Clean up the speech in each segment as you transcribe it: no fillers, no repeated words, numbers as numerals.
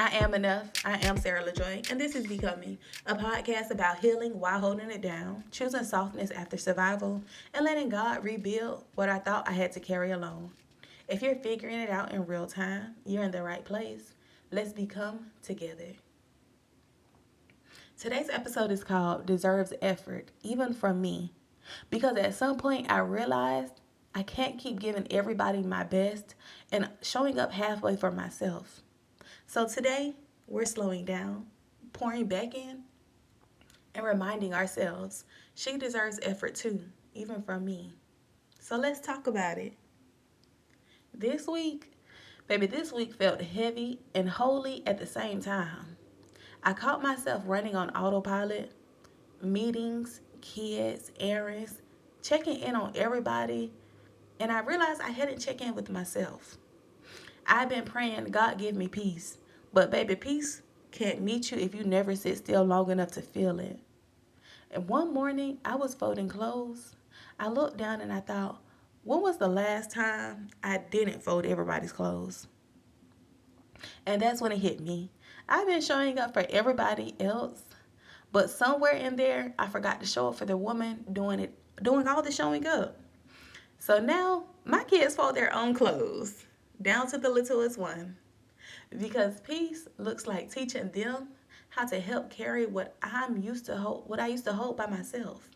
I am enough. I am Sarah LaJoy, and this is Becoming, a podcast about healing while holding it down, choosing softness after survival, and letting God rebuild what I thought I had to carry alone. If you're figuring it out in real time, you're in the right place. Let's become together. Today's episode is called Deserves Effort, even from me. Because at some point I realized I can't keep giving everybody my best and showing up halfway for myself. So today, we're slowing down, pouring back in, and reminding ourselves she deserves effort too, even from me. So let's talk about it. This week, this week felt heavy and holy at the same time. I caught myself running on autopilot, meetings, kids, errands, checking in on everybody, and I realized I hadn't checked in with myself. I've been praying, God give me peace. But baby, peace can't meet you if you never sit still long enough to feel it. And one morning, I was folding clothes. I looked down and I thought, when was the last time I didn't fold everybody's clothes? And that's when it hit me. I've been showing up for everybody else, but somewhere in there, I forgot to show up for the woman doing all the showing up. So now my kids fold their own clothes, down to the littlest one. Because peace looks like teaching them how to help carry what I used to hold by myself.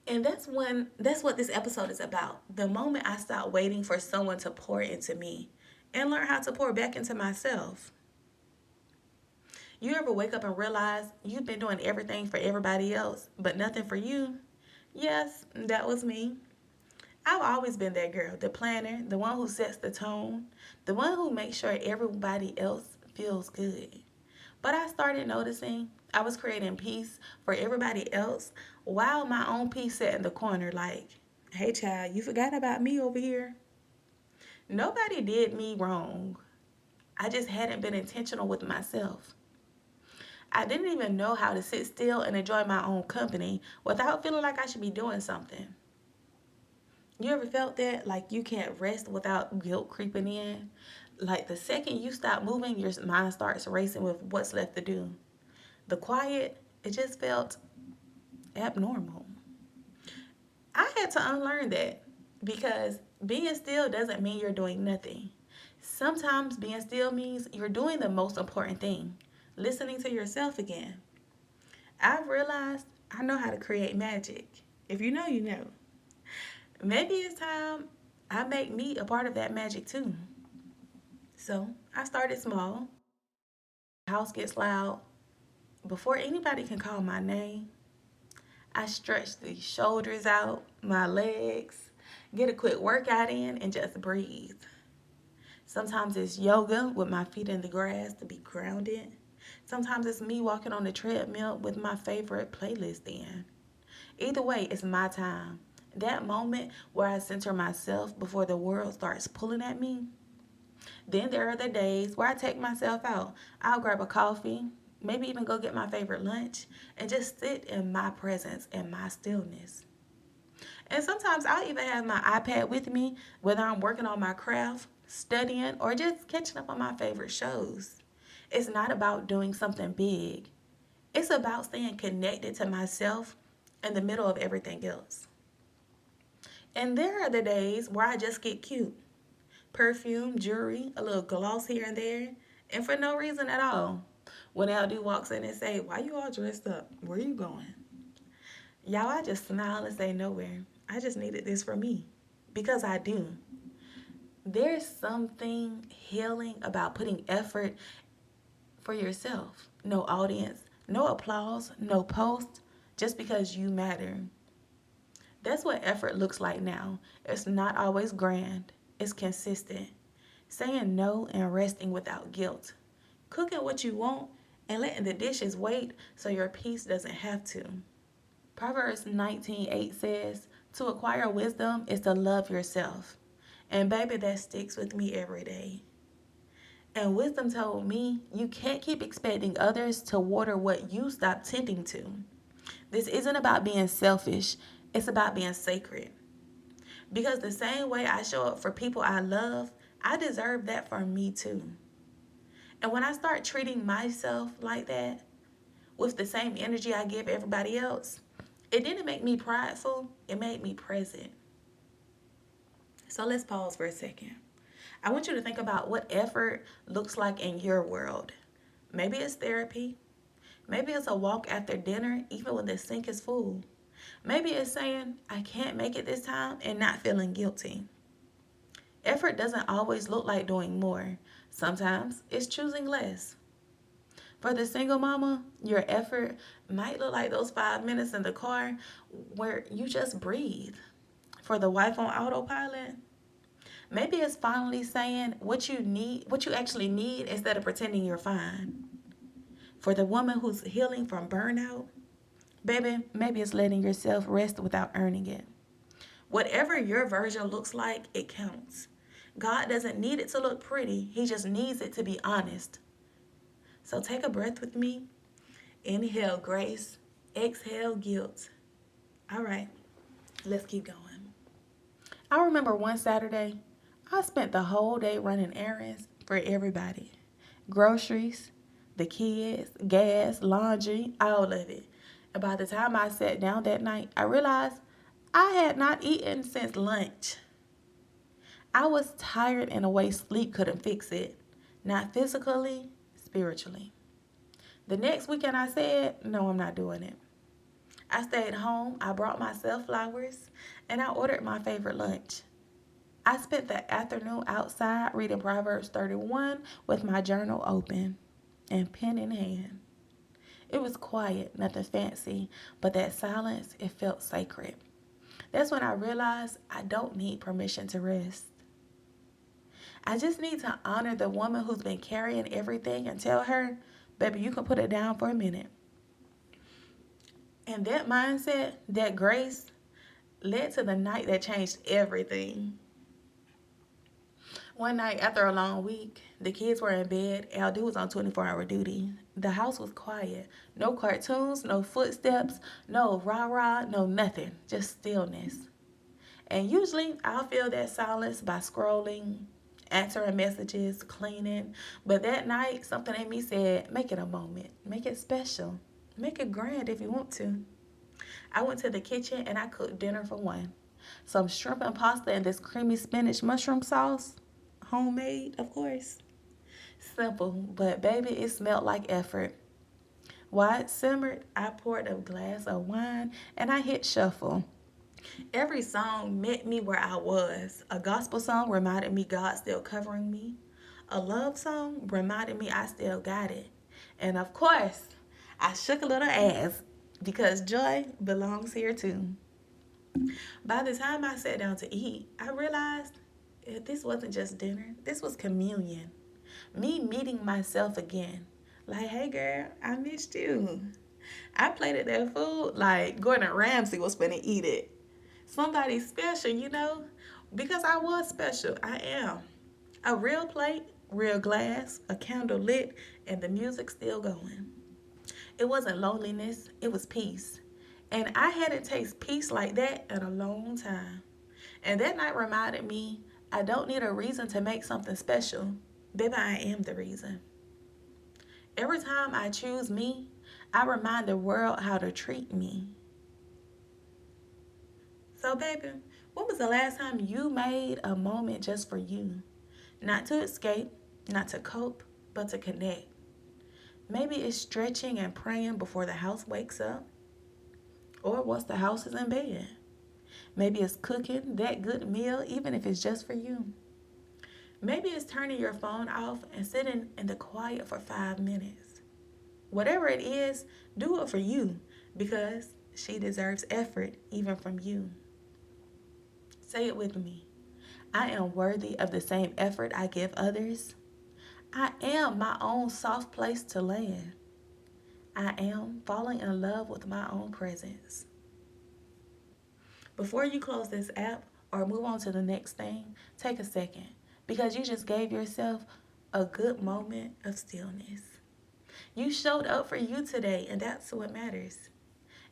And that's what this episode is about. The moment I stopped waiting for someone to pour into me and learn how to pour back into myself. You ever wake up and realize you've been doing everything for everybody else, but nothing for you? Yes, that was me. I've always been that girl, the planner, the one who sets the tone, the one who makes sure everybody else feels good. But I started noticing I was creating peace for everybody else while my own peace sat in the corner like, hey child, you forgot about me over here. Nobody did me wrong. I just hadn't been intentional with myself. I didn't even know how to sit still and enjoy my own company without feeling like I should be doing something. You ever felt that? Like you can't rest without guilt creeping in? Like the second you stop moving, your mind starts racing with what's left to do. The quiet, it just felt abnormal. I had to unlearn that because being still doesn't mean you're doing nothing. Sometimes being still means you're doing the most important thing, listening to yourself again. I've realized I know how to create magic. If you know, you know. Maybe it's time I make me a part of that magic too. So I started small. The house gets loud. Before anybody can call my name, I stretch the shoulders out, my legs, get a quick workout in, and just breathe. Sometimes it's yoga with my feet in the grass to be grounded. Sometimes it's me walking on the treadmill with my favorite playlist in. Either way, it's my time. That moment where I center myself before the world starts pulling at me. Then there are the days where I take myself out. I'll grab a coffee, maybe even go get my favorite lunch, and just sit in my presence and my stillness. And sometimes I'll even have my iPad with me, whether I'm working on my craft, studying, or just catching up on my favorite shows. It's not about doing something big. It's about staying connected to myself in the middle of everything else. And there are the days where I just get cute. Perfume, jewelry, a little gloss here and there, and for no reason at all. When LD walks in and say, why you all dressed up? Where you going? Y'all, I just smile and say nowhere. I just needed this for me. Because I do. There's something healing about putting effort for yourself. No audience, no applause, no post, just because you matter. That's what effort looks like now. It's not always grand. It's consistent. Saying no and resting without guilt. Cooking what you want and letting the dishes wait so your peace doesn't have to. Proverbs 19:8 says, to acquire wisdom is to love yourself. And baby, that sticks with me every day. And wisdom told me you can't keep expecting others to water what you stopped tending to. This isn't about being selfish, it's about being sacred. Because the same way I show up for people I love, I deserve that for me too. And when I start treating myself like that, with the same energy I give everybody else, it didn't make me prideful, it made me present. So let's pause for a second. I want you to think about what effort looks like in your world. Maybe it's therapy. Maybe it's a walk after dinner, even when the sink is full. Maybe it's saying, I can't make it this time and not feeling guilty. Effort doesn't always look like doing more. Sometimes it's choosing less. For the single mama, your effort might look like those 5 minutes in the car where you just breathe. For the wife on autopilot, maybe it's finally saying what you actually need instead of pretending you're fine. For the woman who's healing from burnout, baby, maybe it's letting yourself rest without earning it. Whatever your version looks like, it counts. God doesn't need it to look pretty, He just needs it to be honest. So take a breath with me. Inhale grace, exhale guilt. All right, let's keep going. I remember one Saturday, I spent the whole day running errands for everybody. Groceries, the kids, gas, laundry, all of it. And by the time I sat down that night, I realized I had not eaten since lunch. I was tired in a way sleep couldn't fix it. Not physically, spiritually. The next weekend I said, no, I'm not doing it. I stayed home, I brought myself flowers, and I ordered my favorite lunch. I spent the afternoon outside reading Proverbs 31 with my journal open and pen in hand. It was quiet, nothing fancy, but that silence, it felt sacred. That's when I realized I don't need permission to rest. I just need to honor the woman who's been carrying everything and tell her, baby, you can put it down for a minute. And that mindset, that grace, led to the night that changed everything. One night after a long week, the kids were in bed. LD was on 24-hour duty. The house was quiet. No cartoons, no footsteps, no rah-rah, no nothing. Just stillness. And usually I'll feel that silence by scrolling, answering messages, cleaning. But that night, something in me said, make it a moment. Make it special. Make it grand if you want to. I went to the kitchen and I cooked dinner for one. Some shrimp and pasta and this creamy spinach mushroom sauce. Homemade, of course. Simple, but baby, it smelled like effort. While it simmered, I poured a glass of wine and I hit shuffle. Every song met me where I was. A gospel song reminded me God still covering me. A love song reminded me I still got it. And of course, I shook a little ass because joy belongs here too. By the time I sat down to eat, I realized this wasn't just dinner, this was communion. Me meeting myself again. Like, hey girl, I missed you. I plated that food like Gordon Ramsay was finna eat it. Somebody special, because I was special. I am. A real plate, real glass, a candle lit, and the music still going. It wasn't loneliness, it was peace. And I hadn't tasted peace like that in a long time. And that night reminded me I don't need a reason to make something special. Baby, I am the reason. Every time I choose me, I remind the world how to treat me. So, baby, when was the last time you made a moment just for you? Not to escape, not to cope, but to connect. Maybe it's stretching and praying before the house wakes up, or once the house is in bed. Maybe it's cooking that good meal, even if it's just for you. Maybe it's turning your phone off and sitting in the quiet for 5 minutes. Whatever it is, do it for you because she deserves effort even from you. Say it with me. I am worthy of the same effort I give others. I am my own soft place to land. I am falling in love with my own presence. Before you close this app or move on to the next thing, take a second because you just gave yourself a good moment of stillness. You showed up for you today, and that's what matters.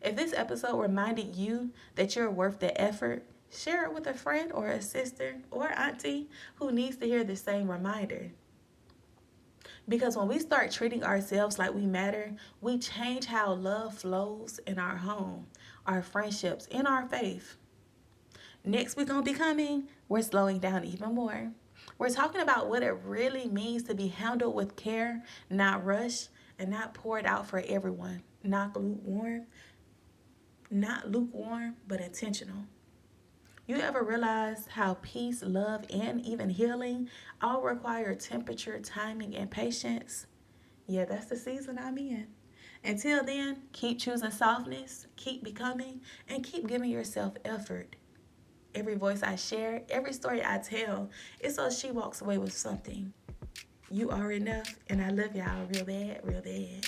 If this episode reminded you that you're worth the effort, share it with a friend or a sister or auntie who needs to hear the same reminder. Because when we start treating ourselves like we matter, we change how love flows in our home, our friendships, in our faith. Next, we're going to be coming, we're slowing down even more. We're talking about what it really means to be handled with care, not rushed, and not poured out for everyone. Not lukewarm, but intentional. You ever realize how peace, love, and even healing all require temperature, timing, and patience? Yeah, that's the season I'm in. Until then, keep choosing softness, keep becoming, and keep giving yourself effort. Every voice I share, every story I tell, it's so she walks away with something. You are enough, and I love y'all real bad, real bad.